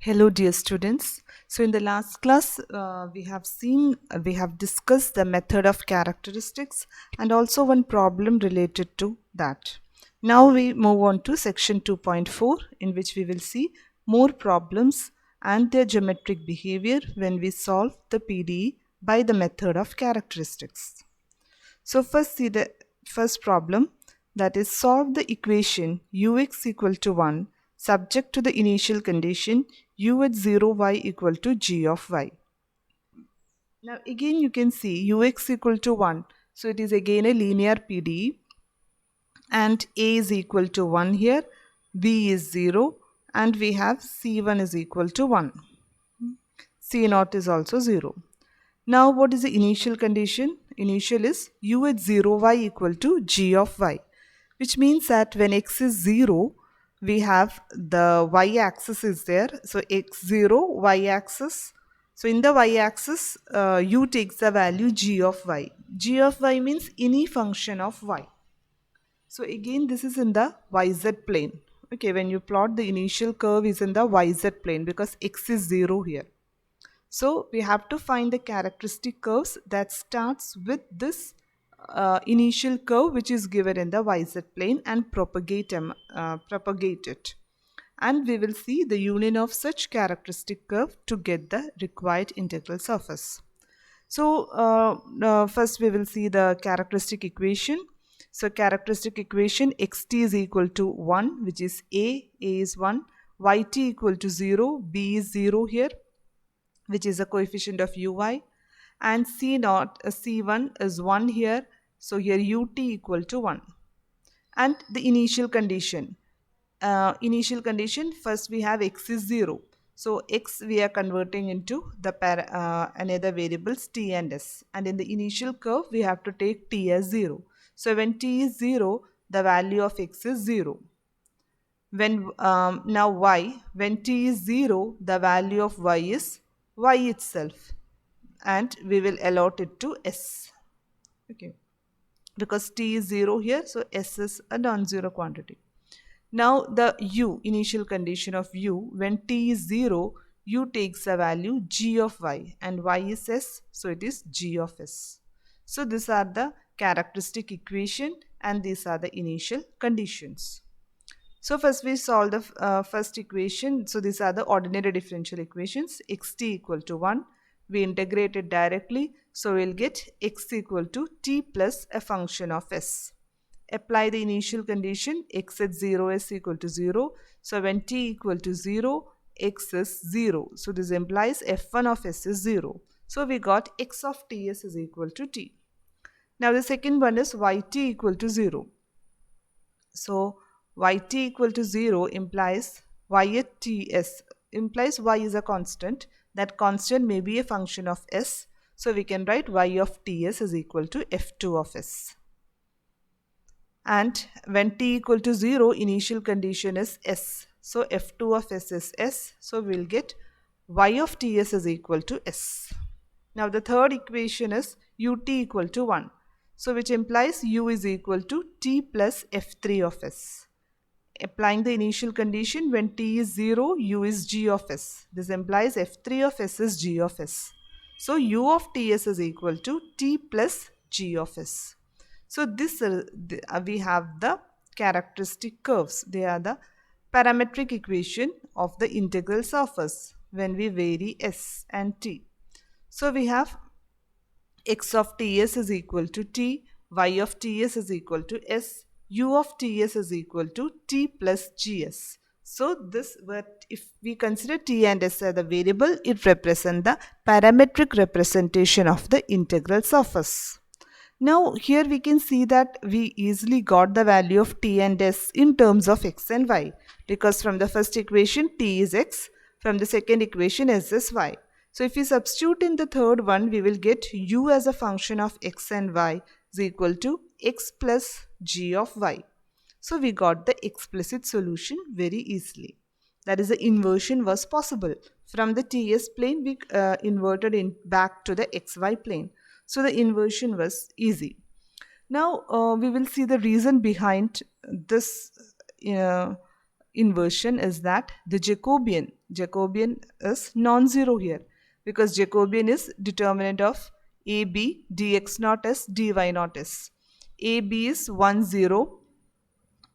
Hello, dear students. So, in the last class, we have discussed the method of characteristics and also one problem related to that. Now, we move on to section 2.4, in which we will see more problems and their geometric behavior when we solve the PDE by the method of characteristics. So, first, see the first problem, that is, solve the equation ux equal to 1 subject to the initial condition u at 0 y equal to g of y. Now again you can see ux equal to 1. So it is again a linear PDE and a is equal to 1 here, b is 0 and we have c1 is equal to 1. c0 is also 0. Now what is the initial condition? Initial is u at 0 y equal to g of y, which means that when x is 0, we have the y-axis is there. So x0, y-axis. So in the y-axis, u takes the value g of y. G of y means any function of y. So again, this is in the yz plane. Okay, when you plot the initial curve is in the yz plane because x is 0 here. So we have to find the characteristic curves that starts with this initial curve which is given in the yz plane and propagate it. And we will see the union of such characteristic curve to get the required integral surface. So first we will see the characteristic equation. So characteristic equation xt is equal to 1, which is a is 1, yt equal to 0, b is 0 here, which is a coefficient of uy, and c1 is 1 here, so here ut equal to 1. And the initial condition, first we have x is 0, so x we are converting into the another variables t and s, and in the initial curve we have to take t as 0. So when t is 0, the value of x is 0. When now y, when t is 0, the value of y is y itself, and we will allot it to s. Okay, because t is 0 here, so s is a non-zero quantity. Now the u, initial condition of u, when t is 0, u takes a value g of y and y is s, so it is g of s. So these are the characteristic equation and these are the initial conditions. So first we solve the first equation. So these are the ordinary differential equations. Xt equal to 1. We integrate it directly. So we'll get x equal to t plus a function of s. Apply the initial condition. X at 0 is equal to 0. So when t equal to 0, x is 0. So this implies f1 of s is 0. So we got x of ts is equal to t. Now the second one is yt equal to 0. So yt equal to 0 implies y at ts, implies y is a constant. That constant may be a function of s. So we can write y of ts is equal to f2 of s. And when t equal to 0, initial condition is s. So f2 of s is s. So we'll get y of ts is equal to s. Now the third equation is ut equal to 1. So which implies u is equal to t plus f3 of s. Applying the initial condition, when t is 0, u is g of s. This implies f3 of s is g of s. So u of ts is equal to t plus g of s. So this we have the characteristic curves. They are the parametric equation of the integral surface when we vary s and t. So we have x of ts is equal to t, y of ts is equal to s, u of ts is equal to t plus gs. So this, but if we consider t and s as the variable, it represents the parametric representation of the integral surface. Now here we can see that we easily got the value of t and s in terms of x and y, because from the first equation t is x, from the second equation s is y. So if we substitute in the third one, we will get u as a function of x and y is equal to x plus g of y. So we got the explicit solution very easily. That is, the inversion was possible. From the ts plane, we inverted in back to the xy plane. So the inversion was easy. Now we will see the reason behind this inversion is that the Jacobian is non-zero here, because Jacobian is determinant of AB dx naught s dy naught s. AB is 1 0,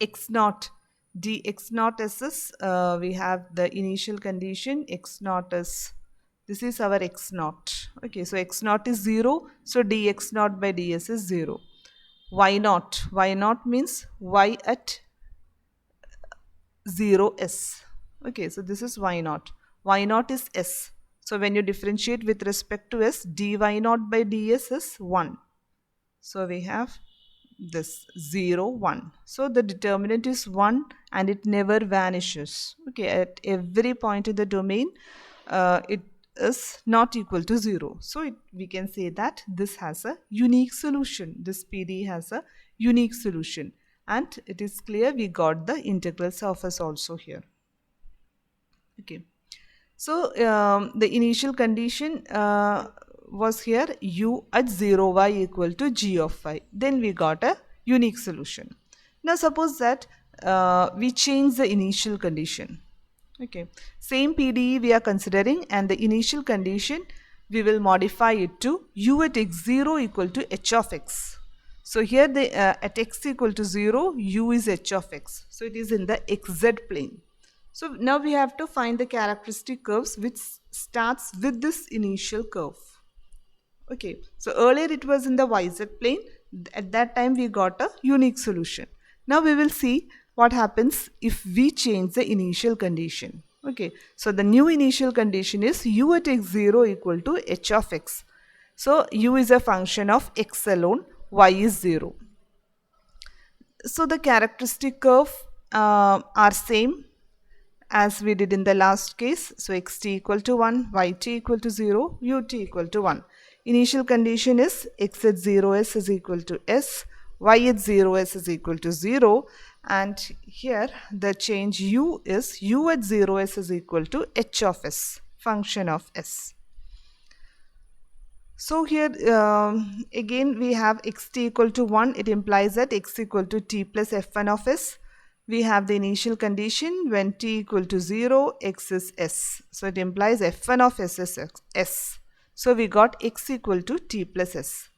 x naught dx naught s is, we have the initial condition x naught is, this is our x naught. Okay, so x naught is 0, so dx naught by ds is 0. Y naught means y at 0 s. Okay, so this is y naught is s. So when you differentiate with respect to s, dy naught by ds is 1. So we have this 0 1. So the determinant is 1 and it never vanishes. Okay, at every point in the domain it is not equal to 0. So we can say that this has a unique solution. This PD has a unique solution, and it is clear we got the integral surface also here. Okay, so the initial condition was here u at 0 y equal to g of y. Then we got a unique solution. Now suppose that we change the initial condition. Okay, same PDE we are considering, and the initial condition we will modify it to u at x0 equal to h of x. So here the at x equal to 0, u is h of x. So it is in the xz plane. So now we have to find the characteristic curves which starts with this initial curve. Okay, so earlier it was in the yz plane. At that time we got a unique solution. Now we will see what happens if we change the initial condition. Okay, so the new initial condition is u at x0 equal to h of x. So u is a function of x alone, y is 0. So the characteristic curve are same as we did in the last case. So xt equal to 1, yt equal to 0, ut equal to 1. Initial condition is x at 0s is equal to s, y at 0s is equal to 0, and here the change u is u at 0s is equal to h of s, function of s. So here again we have xt equal to 1, it implies that x equal to t plus f1 of s. We have the initial condition when t equal to 0, x is s. So it implies f1 of s is s. So we got x equal to t plus s.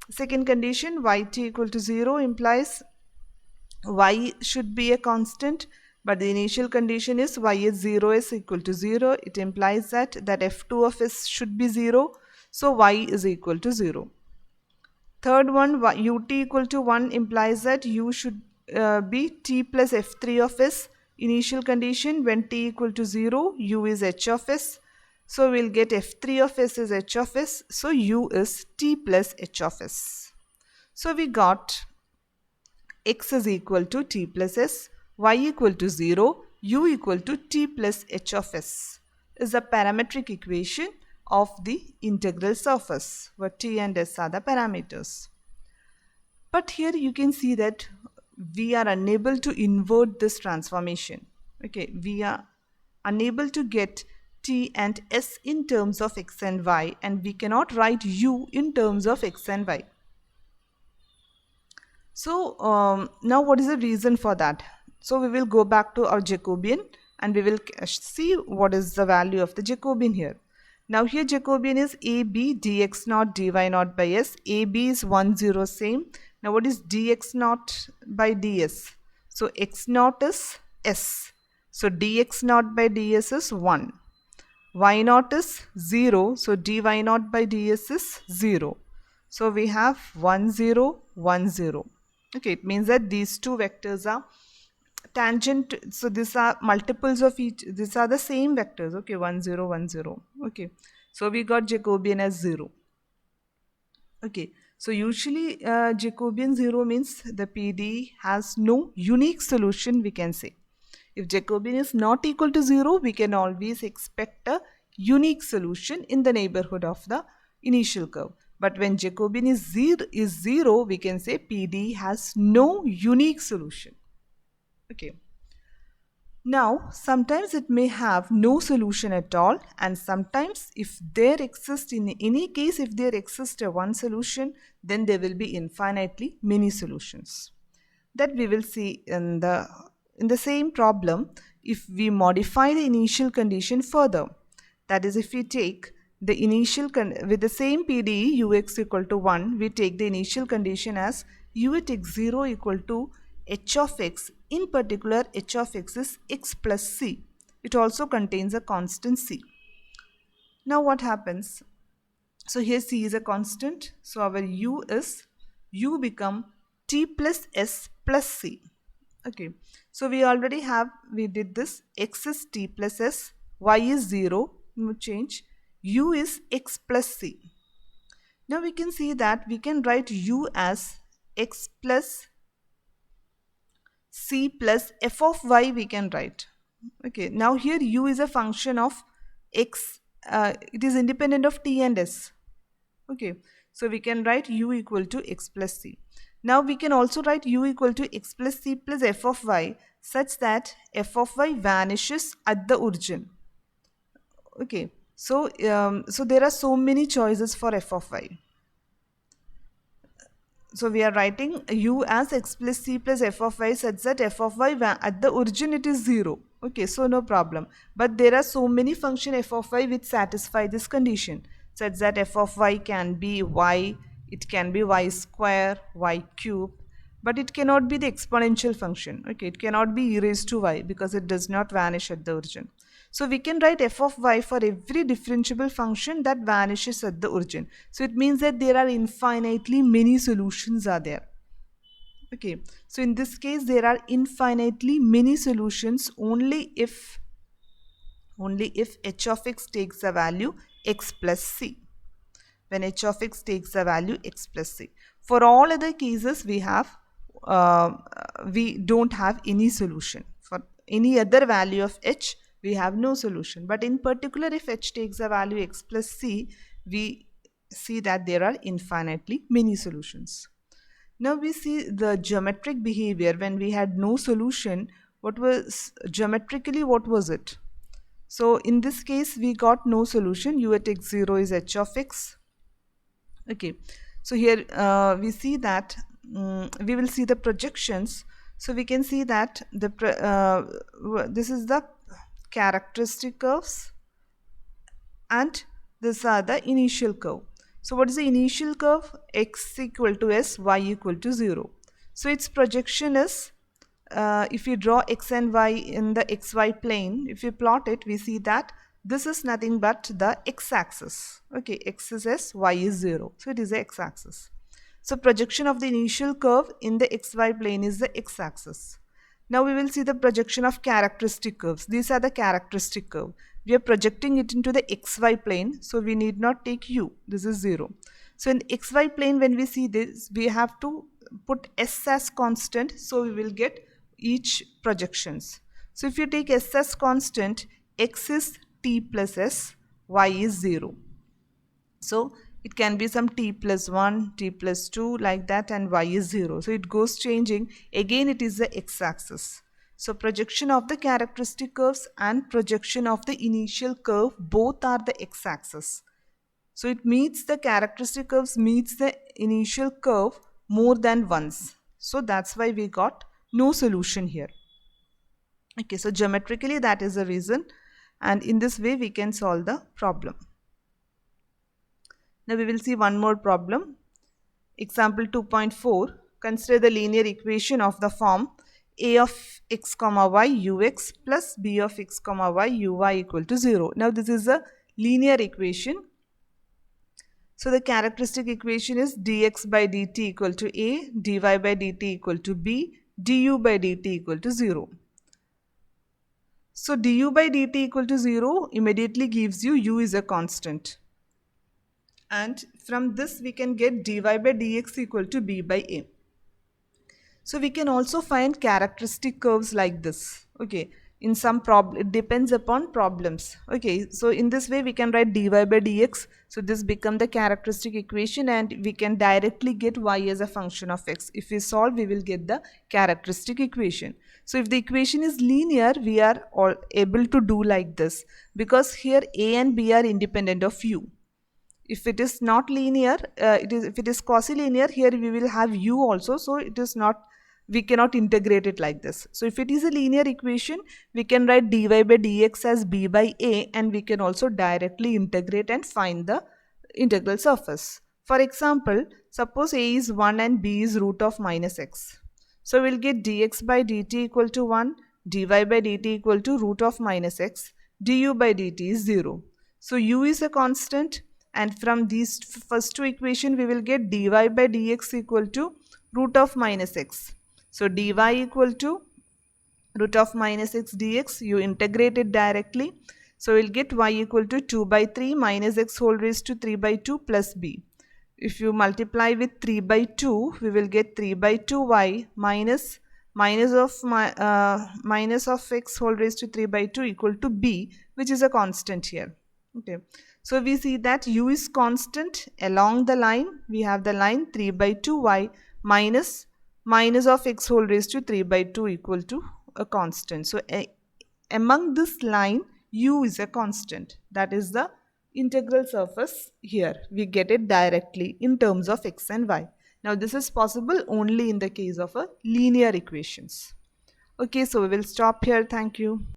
Second condition, yt equal to 0 implies y should be a constant, but the initial condition is y is 0 is equal to 0. It implies that f2 of s should be 0. So y is equal to 0. Third one, ut equal to 1 implies that u should be t plus f3 of s. Initial condition when t equal to 0, u is h of s. So we'll get f3 of s is h of s. So u is t plus h of s. So we got x is equal to t plus s, y equal to 0, u equal to t plus h of s is a parametric equation of the integral surface, where t and s are the parameters. But here you can see that we are unable to invert this transformation. Okay, we are unable to get t and s in terms of x and y, and we cannot write u in terms of x and y. So now what is the reason for that? So we will go back to our Jacobian and we will see what is the value of the Jacobian here. Now here Jacobian is AB dx naught dy naught by s. AB is 1 0 same. Now what is dx naught by ds? So x naught is s. So dx naught by ds is 1. Y naught is 0. So dy naught by ds is 0. So we have 1 0 1 0. Okay, it means that these two vectors are tangent. So these are multiples of each. These are the same vectors. Okay, 1 0 1 0. Okay, so we got Jacobian as 0. Okay, so usually Jacobian 0 means the PD has no unique solution, we can say. If Jacobian is not equal to 0, we can always expect a unique solution in the neighborhood of the initial curve. But when Jacobian is 0, we can say PD has no unique solution. Okay. Now, sometimes it may have no solution at all, and sometimes if there exists, in any case, if there exists a one solution, then there will be infinitely many solutions. That we will see in the in the same problem, if we modify the initial condition further, that is, if we take the initial with the same PDE ux equal to 1, we take the initial condition as u at x0 equal to h of x. In particular, h of x is x plus c. It also contains a constant c. Now what happens? So here c is a constant. So our u become t plus s plus c. Okay. So we did this. X is t plus s, y is 0, no change. U is x plus c. Now we can see that we can write u as x plus c plus f of y we can write. Okay. Now here u is a function of x. It is independent of t and s. Okay, so we can write u equal to x plus c. Now we can also write u equal to x plus c plus f of y such that f of y vanishes at the origin. Okay, so there are so many choices for f of y. So we are writing u as x plus c plus f of y such that f of y at the origin it is 0. Okay, so no problem. But there are so many function f of y which satisfy this condition, such that f of y can be y, it can be y square, y cube, but it cannot be the exponential function. Okay, it cannot be e raised to y because it does not vanish at the origin. So we can write f of y for every differentiable function that vanishes at the origin. So it means that there are infinitely many solutions are there. Okay, so in this case there are infinitely many solutions only if h of x takes a value x plus c. When h of x takes a value x plus c. For all other cases we don't have any solution. For any other value of h we have no solution. But in particular, if h takes a value x plus c, we see that there are infinitely many solutions. Now we see the geometric behavior when we had no solution. What was it? So in this case we got no solution. U at x0 is h of x. Okay, so here we see that we will see the projections. So we can see that this is the characteristic curves and these are the initial curve. So what is the initial curve? X equal to s, y equal to 0. So its projection is, if we draw x and y in the xy plane, if we plot it, we see that this is nothing but the x-axis. Okay, x is s, y is 0. So it is the x-axis. So projection of the initial curve in the xy plane is the x-axis. Now we will see the projection of characteristic curves. These are the characteristic curve. We are projecting it into the xy plane, so we need not take u. This is 0. So in xy plane, when we see this, we have to put s as constant, so we will get each projections. So if you take s as constant, x is t plus s, y is 0. So it can be some t plus 1, t plus 2 like that, and y is 0. So it goes changing. Again it is the x-axis. So projection of the characteristic curves and projection of the initial curve both are the x-axis. So it meets the characteristic curves meets the initial curve more than once. So that's why we got no solution here. Okay, so geometrically that is the reason, and in this way we can solve the problem. Now we will see one more problem. Example 2.4. Consider the linear equation of the form a of x comma y ux plus b of x comma y uy equal to 0. Now this is a linear equation. So the characteristic equation is dx by dt equal to a, dy by dt equal to b, du by dt equal to 0. So du by dt equal to 0 immediately gives you u is a constant. And from this we can get dy by dx equal to b by a. So we can also find characteristic curves like this. Okay, in some problem it depends upon problems. Okay, so in this way we can write dy by dx. So this become the characteristic equation and we can directly get y as a function of x. If we solve, we will get the characteristic equation. So if the equation is linear, we are all able to do like this, because here a and b are independent of u. If it is not linear, if it is quasi-linear, here we will have u also, so it is not we cannot integrate it like this. So if it is a linear equation, we can write dy by dx as b by a, and we can also directly integrate and find the integral surface. For example, suppose a is 1 and b is root of minus x. So we'll get dx by dt equal to 1, dy by dt equal to root of minus x, du by dt is 0. So u is a constant, and from these first two equations we will get dy by dx equal to root of minus x. So dy equal to root of minus x dx, you integrate it directly. So we'll get y equal to 2 by 3 minus x whole raised to 3 by 2 plus b. If you multiply with 3 by 2, we will get 3 by 2y minus minus of x whole raised to 3 by 2 equal to b, which is a constant here. Okay, so we see that u is constant along the line. We have the line 3 by 2y minus of x whole raised to 3 by 2 equal to a constant. So among this line, u is a constant. That is the integral surface here. We get it directly in terms of x and y. Now this is possible only in the case of a linear equations. Okay, so we will stop here. Thank you.